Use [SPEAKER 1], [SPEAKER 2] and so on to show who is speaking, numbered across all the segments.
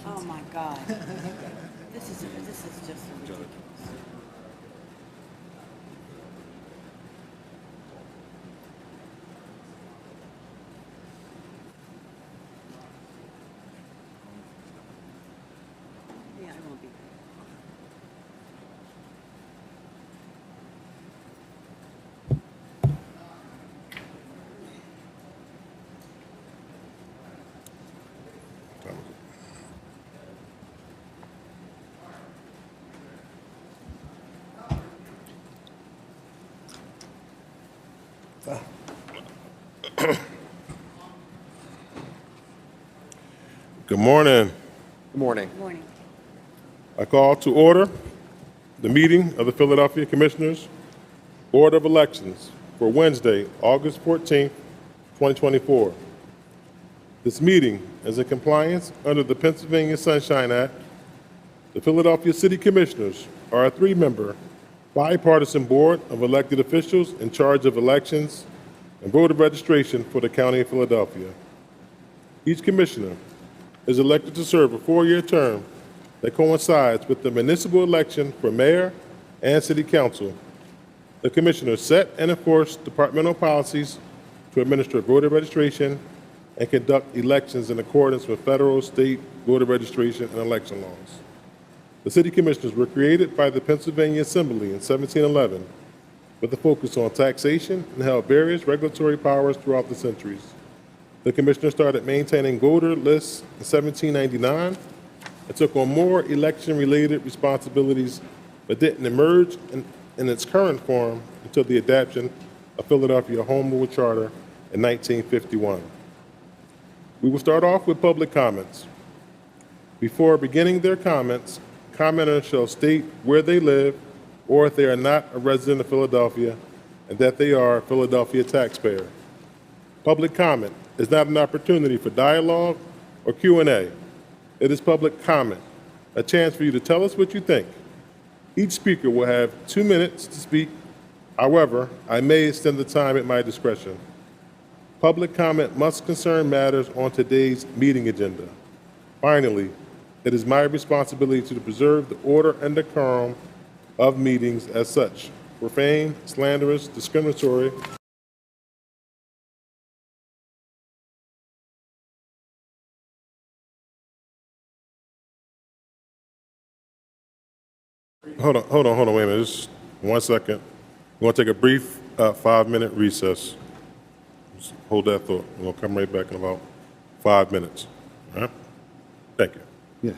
[SPEAKER 1] Oh my God. This is just ridiculous. Yeah, I won't be.
[SPEAKER 2] Good morning.
[SPEAKER 3] Good morning.
[SPEAKER 1] Good morning.
[SPEAKER 2] I call to order the meeting of the Philadelphia Commissioners Board of Elections for Wednesday, August 14th, 2024. This meeting is in compliance under the Pennsylvania Sunshine Act. The Philadelphia City Commissioners are a three-member bipartisan board of elected officials in charge of elections and voter registration for the County of Philadelphia. Each commissioner is elected to serve a four-year term that coincides with the municipal election for mayor and city council. The commissioners set and enforce departmental policies to administer voter registration and conduct elections in accordance with federal, state voter registration and election laws. The city commissioners were created by the Pennsylvania Assembly in 1711 with a focus on taxation and held various regulatory powers throughout the centuries. The commissioner started maintaining voter lists in 1799 and took on more election-related responsibilities, but didn't emerge in its current form until the adoption of Philadelphia Home Rule Charter in 1951. We will start off with public comments. Before beginning their comments, commenters shall state where they live or if they are not a resident of Philadelphia and that they are a Philadelphia taxpayer. Public comment is not an opportunity for dialogue or Q&A. It is public comment, a chance for you to tell us what you think. Each speaker will have 2 minutes to speak. However, I may extend the time at my discretion. Public comment must concern matters on today's meeting agenda. Finally, it is my responsibility to preserve the order and decorum of meetings as such. Profane, slanderous, discriminatory, Hold on, wait a minute, just 1 second. We're gonna take a brief 5-minute recess. Just hold that thought. We're gonna come right back in about 5 minutes. All right? Thank you.
[SPEAKER 3] Yeah.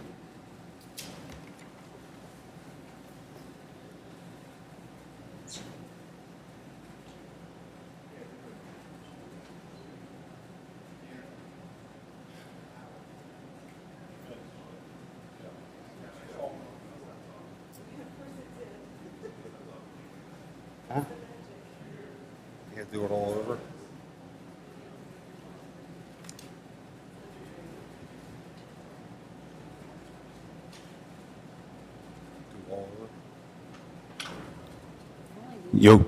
[SPEAKER 3] You have to do it all over? Do it all over? Yo.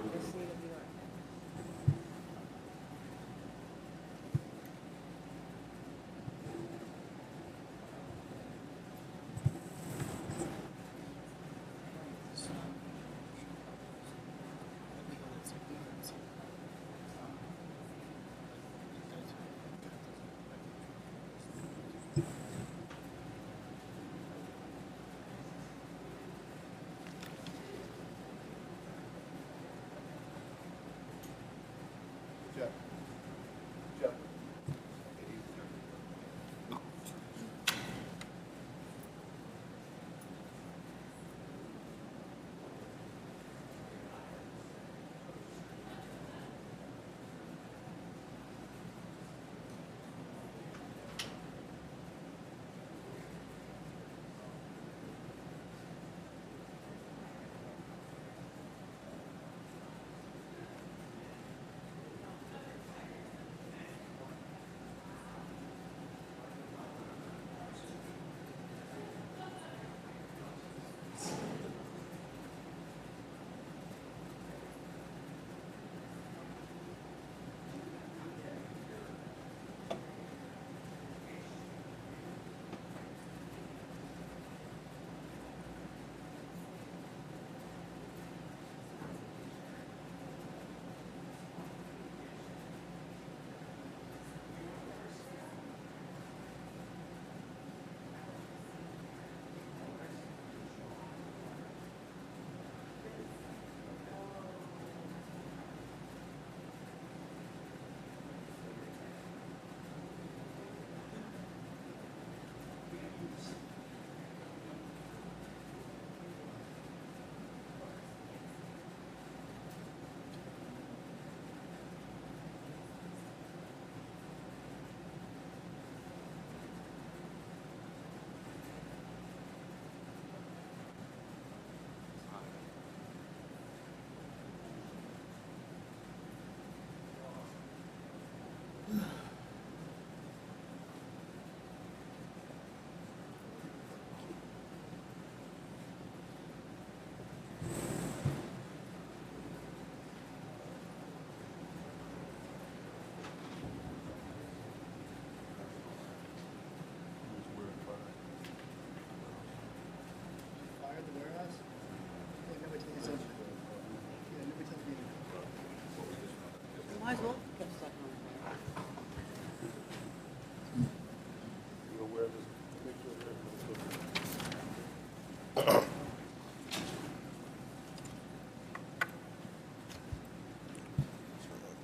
[SPEAKER 1] Might as well put stuff on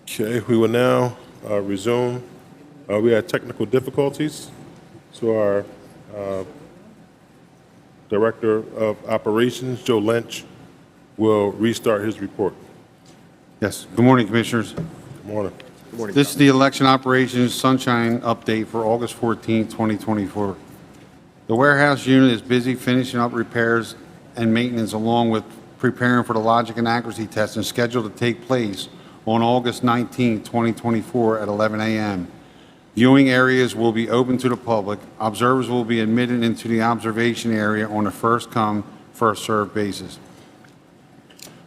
[SPEAKER 2] Okay, we will now resume. We had technical difficulties, so our Director of Operations, Joe Lynch, will restart his report.
[SPEAKER 4] Yes. Good morning, Commissioners.
[SPEAKER 2] Good morning.
[SPEAKER 3] Good morning.
[SPEAKER 4] This is the election operations sunshine update for August 14, 2024. The warehouse unit is busy finishing up repairs and maintenance along with preparing for the logic and accuracy testing scheduled to take place on August 19, 2024 at 11 a.m. Viewing areas will be open to the public. Observers will be admitted into the observation area on a first-come, first-served basis.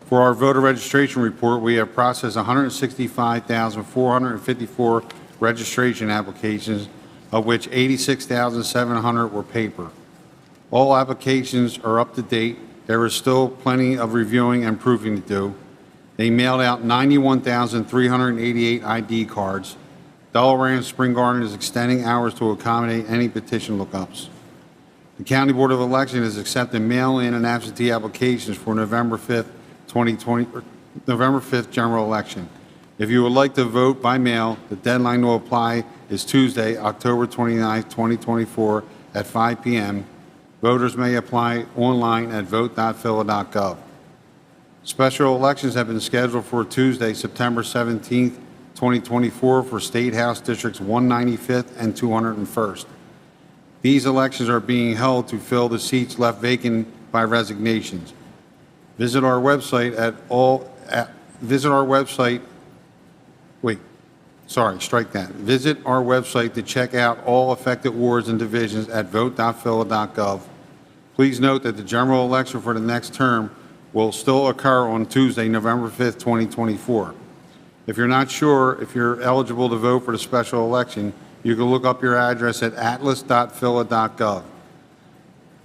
[SPEAKER 4] For our voter registration report, we have processed 165,454 registration applications, of which 86,700 were paper. All applications are up to date. There is still plenty of reviewing and proofing to do. They mailed out 91,388 ID cards. Delaware and Spring Garden is extending hours to accommodate any petition lookups. The County Board of Elections is accepting mail-in and absentee applications for November 5th, 2020, November 5th general election. If you would like to vote by mail, the deadline to apply is Tuesday, October 29th, 2024 at 5 p.m. Voters may apply online at vote.phila.gov. Special elections have been scheduled for Tuesday, September 17th, 2024 for State House Districts 195th and 201st. These elections are being held to fill the seats left vacant by resignations. Visit our website Visit our website to check out all affected wards and divisions at vote.phila.gov. Please note that the general election for the next term will still occur on Tuesday, November 5th, 2024. If you're not sure if you're eligible to vote for the special election, you can look up your address at atlas.phila.gov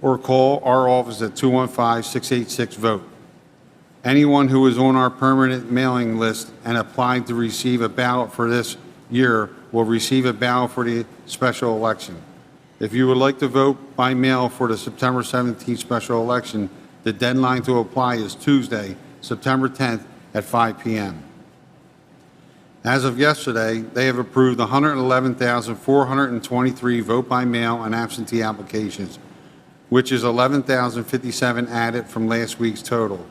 [SPEAKER 4] or call our office at 215-686-VOTE. Anyone who is on our permanent mailing list and applied to receive a ballot for this year will receive a ballot for the special election. If you would like to vote by mail for the September 17th special election, the deadline to apply is Tuesday, September 10th at 5 p.m. As of yesterday, they have approved 111,423 vote by mail and absentee applications, which is 11,057 added from last week's total.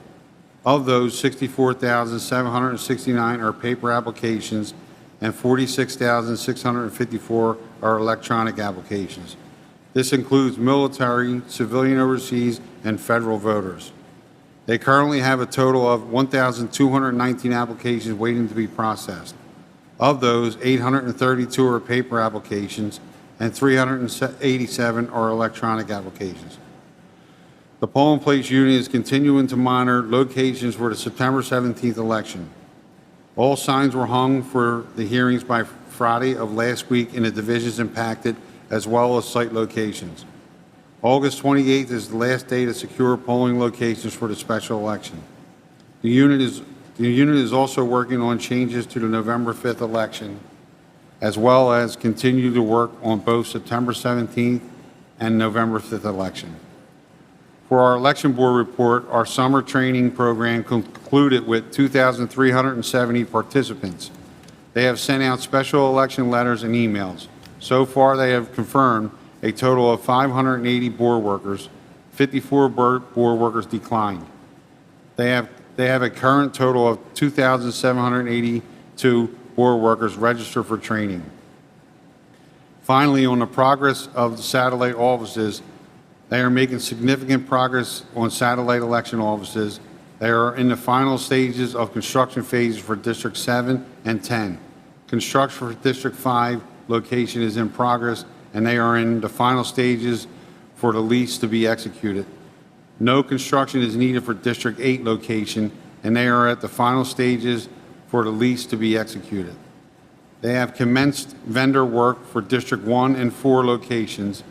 [SPEAKER 4] Of those, 64,769 are paper applications and 46,654 are electronic applications. This includes military, civilian overseas, and federal voters. They currently have a total of 1,219 applications waiting to be processed. Of those, 832 are paper applications and 387 are electronic applications. The polling place unit is continuing to monitor locations for the September 17th election. All signs were hung for the hearings by Friday of last week in the divisions impacted, as well as site locations. August 28th is the last day to secure polling locations for the special election. The unit is also working on changes to the November 5th election, as well as continue to work on both September 17th and November 5th election. For our election board report, our summer training program concluded with 2,370 participants. They have sent out special election letters and emails. So far, they have confirmed a total of 580 board workers. 54 board workers declined. They have a current total of 2,782 board workers registered for training. Finally, on the progress of the satellite offices, they are making significant progress on satellite election offices. They are in the final stages of construction phases for District 7 and 10. Construction for District 5 location is in progress, and they are in the final stages for the lease to be executed. No construction is needed for District 8 location, and they are at the final stages for the lease to be executed. They have commenced vendor work for District 1 and 4 locations,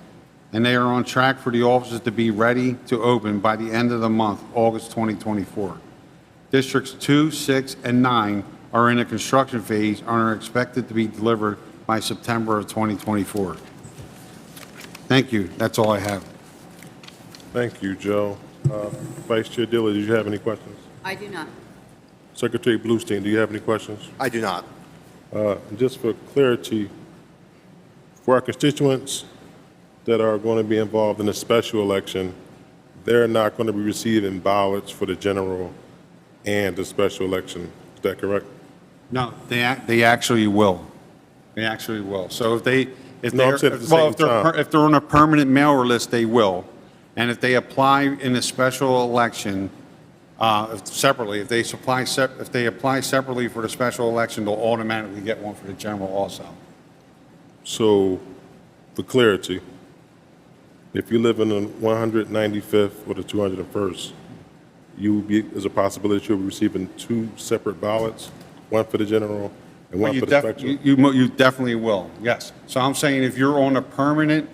[SPEAKER 4] and they are on track for the offices to be ready to open by the end of the month, August 2024. Districts 2, 6, and 9 are in the construction phase and are expected to be delivered by September of 2024. Thank you. That's all I have.
[SPEAKER 2] Thank you, Joe. Vice Chair Deeley, did you have any questions?
[SPEAKER 1] I do not.
[SPEAKER 2] Secretary Bluestein, do you have any questions?
[SPEAKER 3] I do not.
[SPEAKER 2] And just for clarity, for our constituents that are going to be involved in a special election, they're not going to be receiving ballots for the general and the special election. Is that correct?
[SPEAKER 4] No, they actually will. They actually will. So if they, if
[SPEAKER 2] No, I'm
[SPEAKER 4] they're,
[SPEAKER 2] saying at the
[SPEAKER 4] well,
[SPEAKER 2] same time.
[SPEAKER 4] if they're on a permanent mailer list, they will. And if they apply in a special election, separately, if they apply separately for the special election, they'll automatically get one for the general also.
[SPEAKER 2] So, for clarity, if you live in the 195th or the 201st, there's a possibility that you'll be receiving two separate ballots, one for the general and one for the special?
[SPEAKER 4] You definitely will, yes. So I'm saying if you're on a permanent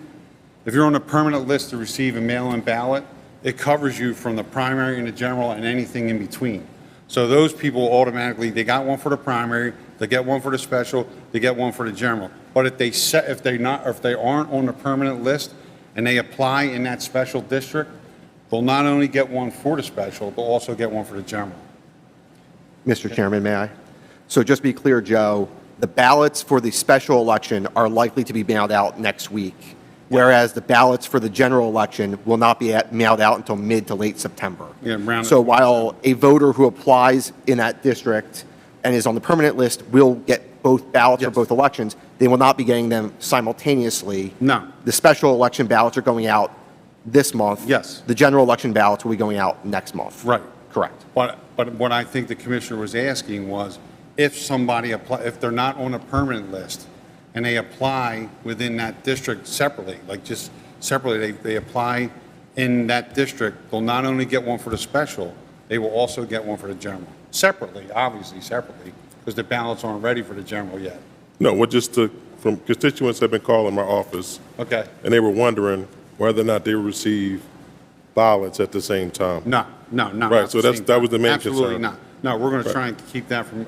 [SPEAKER 4] list to receive a mail-in ballot, it covers you from the primary and the general and anything in between. So those people automatically, they got one for the primary, they get one for the special, they get one for the general. But if they aren't on the permanent list and they apply in that special district, they'll not only get one for the special, they'll also get one for the general.
[SPEAKER 5] Mr. Chairman, may I? So just to be clear, Joe, the ballots for the special election are likely to be mailed out next week, whereas the ballots for the general election will not be mailed out until mid to late September.
[SPEAKER 4] Yeah,
[SPEAKER 5] so while a voter who applies in that district and is on the permanent list will get both ballots for both elections, they will not be getting them simultaneously.
[SPEAKER 4] No.
[SPEAKER 5] The special election ballots are going out this month.
[SPEAKER 4] Yes.
[SPEAKER 5] The general election ballots will be going out next month.
[SPEAKER 4] Right.
[SPEAKER 5] Correct.
[SPEAKER 4] But what I think the commissioner was asking was if somebody if they're not on a permanent list and they apply within that district separately, like just separately, they apply in that district, they'll not only get one for the special, they will also get one for the general. Separately, obviously separately, because the ballots aren't ready for the general yet.
[SPEAKER 2] No, from constituents have been calling my office.
[SPEAKER 4] Okay.
[SPEAKER 2] And they were wondering whether or not they would receive ballots at the same time.
[SPEAKER 4] No.
[SPEAKER 2] Right, so that was the main concern.
[SPEAKER 4] Absolutely not. No, we're going to try and keep that from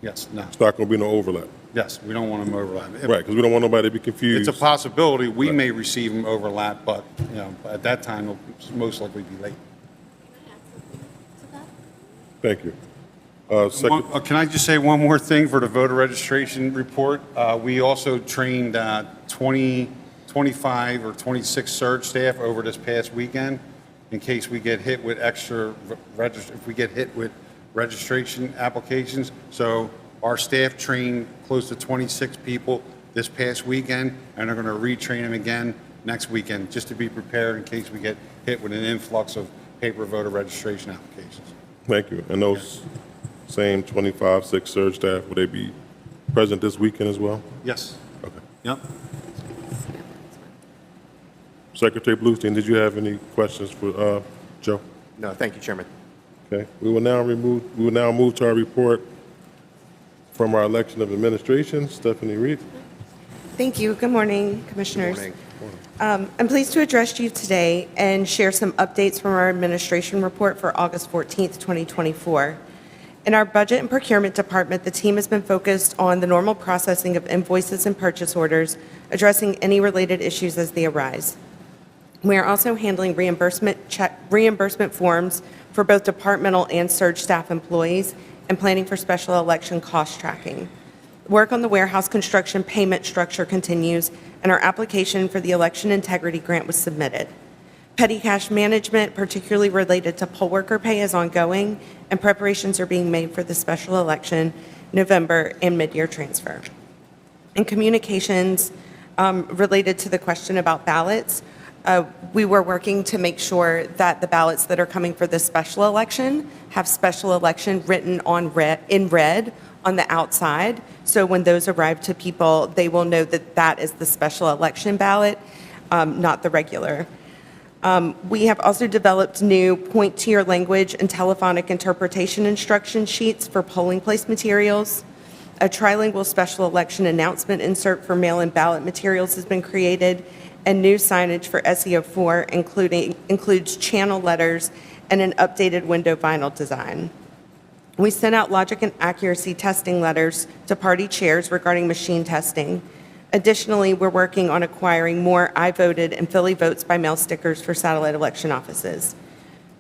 [SPEAKER 4] yes, no.
[SPEAKER 2] It's not going to be no overlap.
[SPEAKER 4] Yes, we don't want them overlap.
[SPEAKER 2] Right, because we don't want nobody to be confused.
[SPEAKER 4] It's a possibility we may receive them overlap, but, at that time, it'll most likely be late.
[SPEAKER 2] Thank you.
[SPEAKER 4] Can I just say one more thing for the voter registration report? We also trained 25 or 26 surge staff over this past weekend in case we get hit with registration applications. So our staff trained close to 26 people this past weekend, and they're going to retrain them again next weekend, just to be prepared in case we get hit with an influx of paper voter registration applications.
[SPEAKER 2] Thank you. And those same 25, 6 surge staff, will they be present this weekend as well?
[SPEAKER 4] Yes.
[SPEAKER 2] Okay.
[SPEAKER 4] Yep.
[SPEAKER 2] Secretary Bluestein, did you have any questions for Joe?
[SPEAKER 5] No, thank you, Chairman.
[SPEAKER 2] Okay. We will now move to our report from our election of administration. Stephanie Reid.
[SPEAKER 6] Thank you. Good morning, Commissioners.
[SPEAKER 5] Morning.
[SPEAKER 6] I'm pleased to address you today and share some updates from our administration report for August 14th, 2024. In our Budget and Procurement Department, the team has been focused on the normal processing of invoices and purchase orders, addressing any related issues as they arise. We are also handling reimbursement forms for both departmental and surge staff employees and planning for special election cost tracking. Work on the warehouse construction payment structure continues, and our application for the Election Integrity Grant was submitted. Petty cash management, particularly related to poll worker pay, is ongoing, and preparations are being made for the special election, November, and mid-year transfer. In communications related to the question about ballots, we were working to make sure that the ballots that are coming for the special election have special election written in red on the outside. So when those arrive to people, they will know that that is the special election ballot, not the regular. We have also developed new point-tier language and telephonic interpretation instruction sheets for polling place materials. A trilingual special election announcement insert for mail-in ballot materials has been created, and new signage for SEO4 includes channel letters and an updated window vinyl design. We sent out logic and accuracy testing letters to party chairs regarding machine testing. Additionally, we're working on acquiring more I voted and Philly votes by mail stickers for satellite election offices.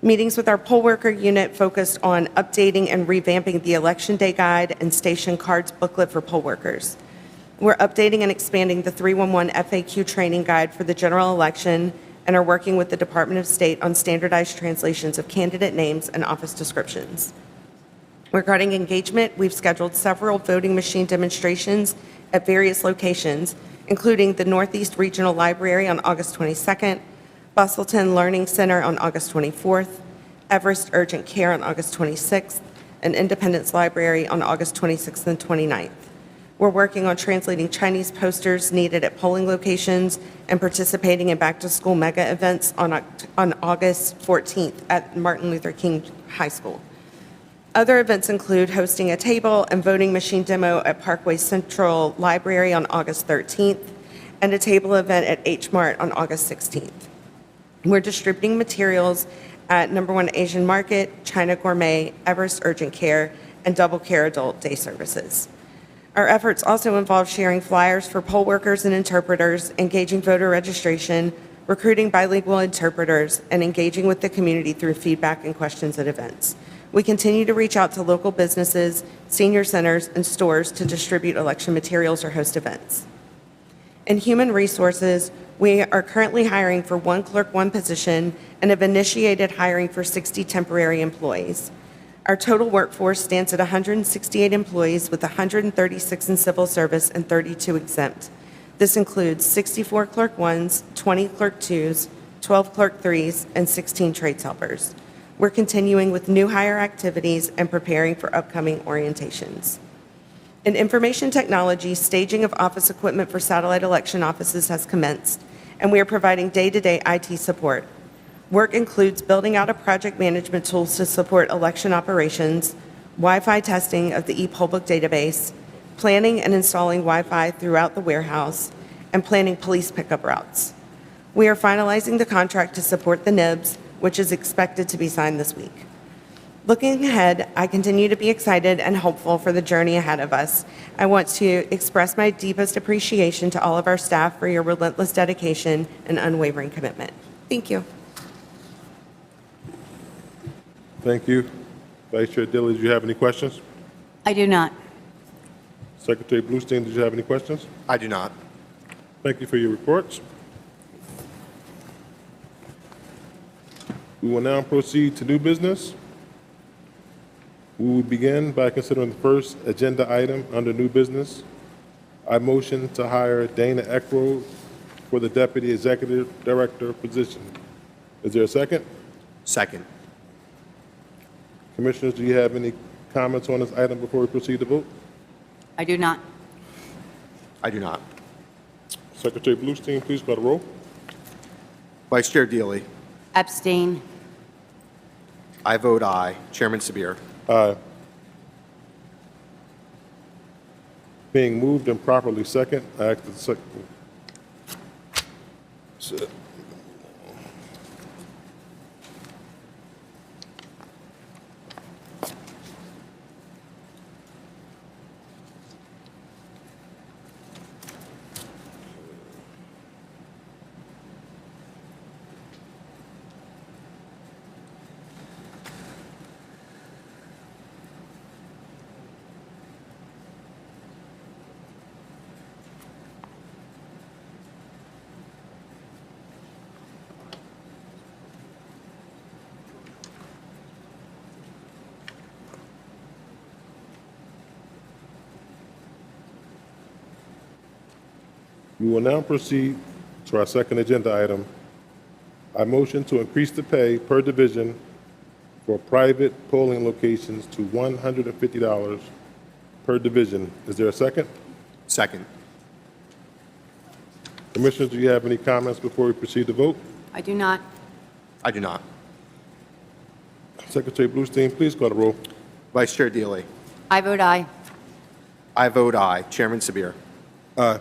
[SPEAKER 6] Meetings with our poll worker unit focused on updating and revamping the Election Day Guide and Station Cards booklet for poll workers. We're updating and expanding the 311 FAQ training guide for the general election and are working with the Department of State on standardized translations of candidate names and office descriptions. Regarding engagement, we've scheduled several voting machine demonstrations at various locations, including the Northeast Regional Library on August 22nd, Bustleton Learning Center on August 24th, Everest Urgent Care on August 26th, and Independence Library on August 26th and 29th. We're working on translating Chinese posters needed at polling locations and participating in back-to-school mega events on August 14th at Martin Luther King High School. Other events include hosting a table and voting machine demo at Parkway Central Library on August 13th and a table event at H Mart on August 16th. We're distributing materials at No. 1 Asian Market, China Gourmet, Everest Urgent Care, and Double Care Adult Day Services. Our efforts also involve sharing flyers for poll workers and interpreters, engaging voter registration, recruiting bilingual interpreters, and engaging with the community through feedback and questions at events. We continue to reach out to local businesses, senior centers, and stores to distribute election materials or host events. In human resources, we are currently hiring for 1 Clerk 1 position and have initiated hiring for 60 temporary employees. Our total workforce stands at 168 employees, with 136 in civil service and 32 exempt. This includes 64 Clerk 1s, 20 Clerk 2s, 12 Clerk 3s, and 16 trades helpers. We're continuing with new hire activities and preparing for upcoming orientations. In information technology, staging of office equipment for satellite election offices has commenced, and we are providing day-to-day IT support. Work includes building out a project management tools to support election operations, Wi-Fi testing of the ePollbook database, planning and installing Wi-Fi throughout the warehouse, and planning police pickup routes. We are finalizing the contract to support the NIBS, which is expected to be signed this week. Looking ahead, I continue to be excited and hopeful for the journey ahead of us. I want to express my deepest appreciation to all of our staff for your relentless dedication and unwavering commitment. Thank you.
[SPEAKER 2] Thank you. Vice Chair Deeley, do you have any questions?
[SPEAKER 1] I do not.
[SPEAKER 2] Secretary Bluestein, did you have any questions?
[SPEAKER 5] I do not.
[SPEAKER 2] Thank you for your reports. We will now proceed to new business. We will begin by considering the first agenda item under new business. I motion to hire Dana Eckroade for the Deputy Executive Director position. Is there a second?
[SPEAKER 5] Second.
[SPEAKER 2] Commissioners, do you have any comments on this item before we proceed to vote?
[SPEAKER 1] I do not.
[SPEAKER 5] I do not.
[SPEAKER 2] Secretary Bluestein, please call the roll.
[SPEAKER 5] Vice Chair Deeley.
[SPEAKER 1] Abstain.
[SPEAKER 5] I vote aye. Chairman Sabir.
[SPEAKER 2] Aye. Being moved and properly second, I ask the secretary. We will now proceed to our second agenda item. I motion to increase the pay per division for private polling locations to $150 per division. Is there a second?
[SPEAKER 5] Second.
[SPEAKER 2] Commissioners, do you have any comments before we proceed to vote?
[SPEAKER 1] I do not.
[SPEAKER 5] I do not.
[SPEAKER 2] Secretary Bluestein, please call the roll.
[SPEAKER 5] Vice Chair Deeley.
[SPEAKER 1] I vote aye.
[SPEAKER 5] I vote aye. Chairman Sabir.
[SPEAKER 2] Aye.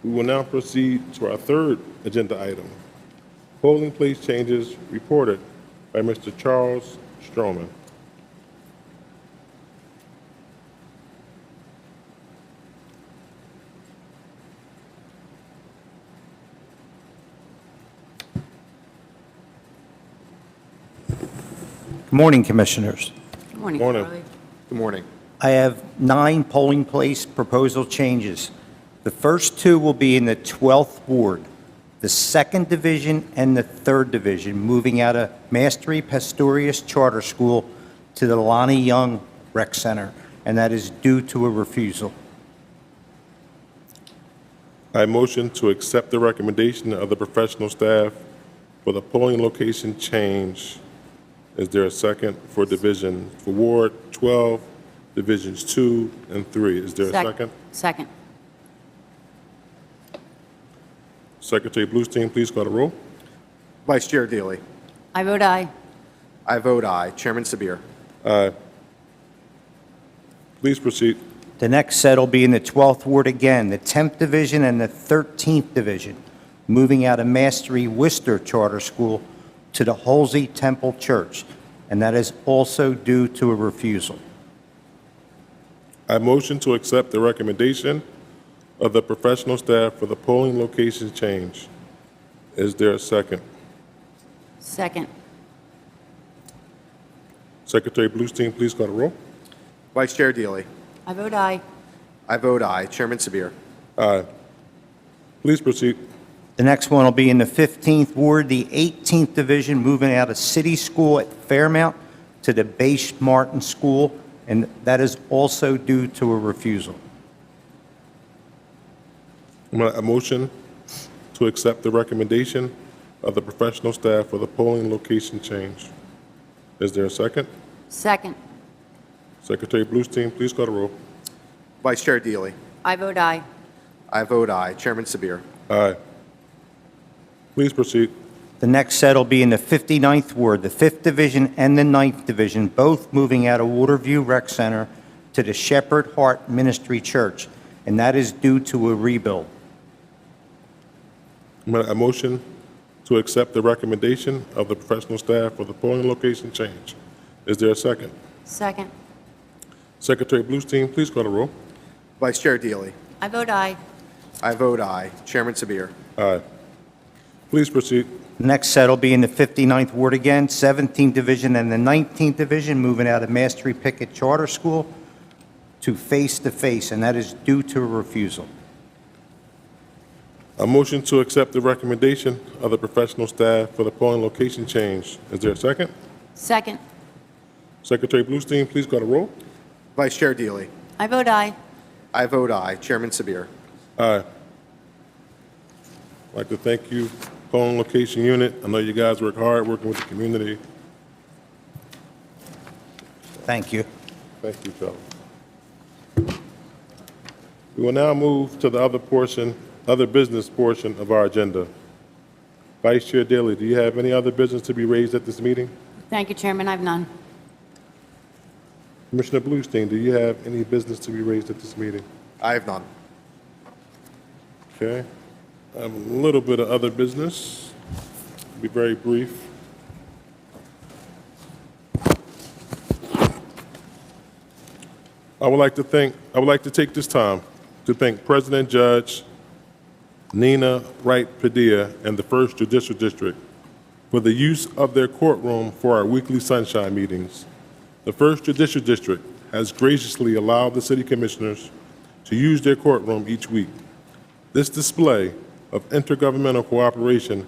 [SPEAKER 2] We will now proceed to our third agenda item, polling place changes reported by Mr. Charles Stroman.
[SPEAKER 7] Good morning, Commissioners.
[SPEAKER 1] Good morning,
[SPEAKER 2] Morning.
[SPEAKER 1] Charlie.
[SPEAKER 3] Good morning.
[SPEAKER 7] I have 9 polling place proposal changes. The first 2 will be in the 12th Ward, the 2nd Division and the 3rd Division, moving out of Mastery Pastorius Charter School to the Lonnie Young Rec Center, and that is due to a refusal.
[SPEAKER 2] I motion to accept the recommendation of the professional staff for the polling location change. Is there a second for Ward 12, Divisions 2 and 3? Is there a second?
[SPEAKER 1] Second.
[SPEAKER 2] Secretary Bluestein, please call the roll.
[SPEAKER 5] Vice Chair Deeley.
[SPEAKER 1] I vote aye.
[SPEAKER 5] I vote aye. Chairman Sabir.
[SPEAKER 2] Aye. Please proceed.
[SPEAKER 7] The next set will be in the 12th Ward again, the 10th Division and the 13th Division, moving out of Mastery Worcester Charter School to the Halsey Temple Church, and that is also due to a refusal.
[SPEAKER 2] I motion to accept the recommendation of the professional staff for the polling location change. Is there a second?
[SPEAKER 1] Second.
[SPEAKER 2] Secretary Bluestein, please call the roll.
[SPEAKER 5] Vice Chair Deeley.
[SPEAKER 1] I vote aye.
[SPEAKER 5] I vote aye. Chairman Sabir.
[SPEAKER 2] Aye. Please proceed.
[SPEAKER 7] The next one will be in the 15th Ward, the 18th Division, moving out of City School at Fairmount to the Bache Martin School, and that is also due to a refusal.
[SPEAKER 2] A motion to accept the recommendation of the professional staff for the polling location change. Is there a second?
[SPEAKER 1] Second.
[SPEAKER 2] Secretary Bluestein, please call the roll.
[SPEAKER 5] Vice Chair Deeley.
[SPEAKER 1] I vote aye.
[SPEAKER 5] I vote aye. Chairman Sabir.
[SPEAKER 2] Aye. Please proceed.
[SPEAKER 7] The next set will be in the 59th Ward, the 5th Division and the 9th Division, both moving out of Waterview Rec Center to the Shepherd Heart Ministry Church, and that is due to a rebuild.
[SPEAKER 2] A motion to accept the recommendation of the professional staff for the polling location change. Is there a second?
[SPEAKER 1] Second.
[SPEAKER 2] Secretary Bluestein, please call the roll.
[SPEAKER 5] Vice Chair Deeley.
[SPEAKER 1] I vote aye.
[SPEAKER 5] I vote aye. Chairman Sabir.
[SPEAKER 2] Aye. Please proceed.
[SPEAKER 7] The next set will be in the 59th Ward again, 17th Division and the 19th Division, moving out of Mastery Pickett Charter School to Face, and that is due to a refusal.
[SPEAKER 2] A motion to accept the recommendation of the professional staff for the polling location change. Is there a second?
[SPEAKER 1] Second.
[SPEAKER 2] Secretary Bluestein, please call the roll.
[SPEAKER 5] Vice Chair Deeley.
[SPEAKER 1] I vote aye.
[SPEAKER 5] I vote aye. Chairman Sabir.
[SPEAKER 2] Aye. I'd like to thank you, polling location unit. I know you guys work hard working with the community.
[SPEAKER 7] Thank you.
[SPEAKER 2] Thank you, Charlie. We will now move to the other business portion of our agenda. Vice Chair Deeley, do you have any other business to be raised at this meeting?
[SPEAKER 1] Thank you, Chairman. I have none.
[SPEAKER 2] Commissioner Bluestein, do you have any business to be raised at this meeting?
[SPEAKER 5] I have none.
[SPEAKER 2] Okay. I have a little bit of other business. Be very brief. I would like to take this time to thank President Judge Nina Wright Padilla and the 1st Judicial District for the use of their courtroom for our weekly sunshine meetings. The 1st Judicial District has graciously allowed the city commissioners to use their courtroom each week. This display of intergovernmental cooperation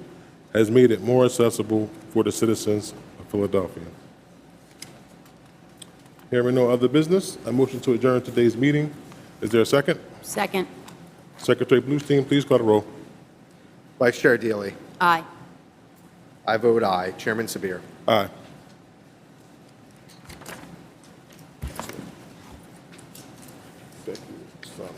[SPEAKER 2] has made it more accessible for the citizens of Philadelphia. Hearing no other business, I motion to adjourn today's meeting. Is there a second?
[SPEAKER 1] Second.
[SPEAKER 2] Secretary Bluestein, please call the roll.
[SPEAKER 5] Vice Chair Deeley.
[SPEAKER 1] Aye.
[SPEAKER 5] I vote aye. Chairman Sabir.
[SPEAKER 2] Aye. Thank you, Sonny.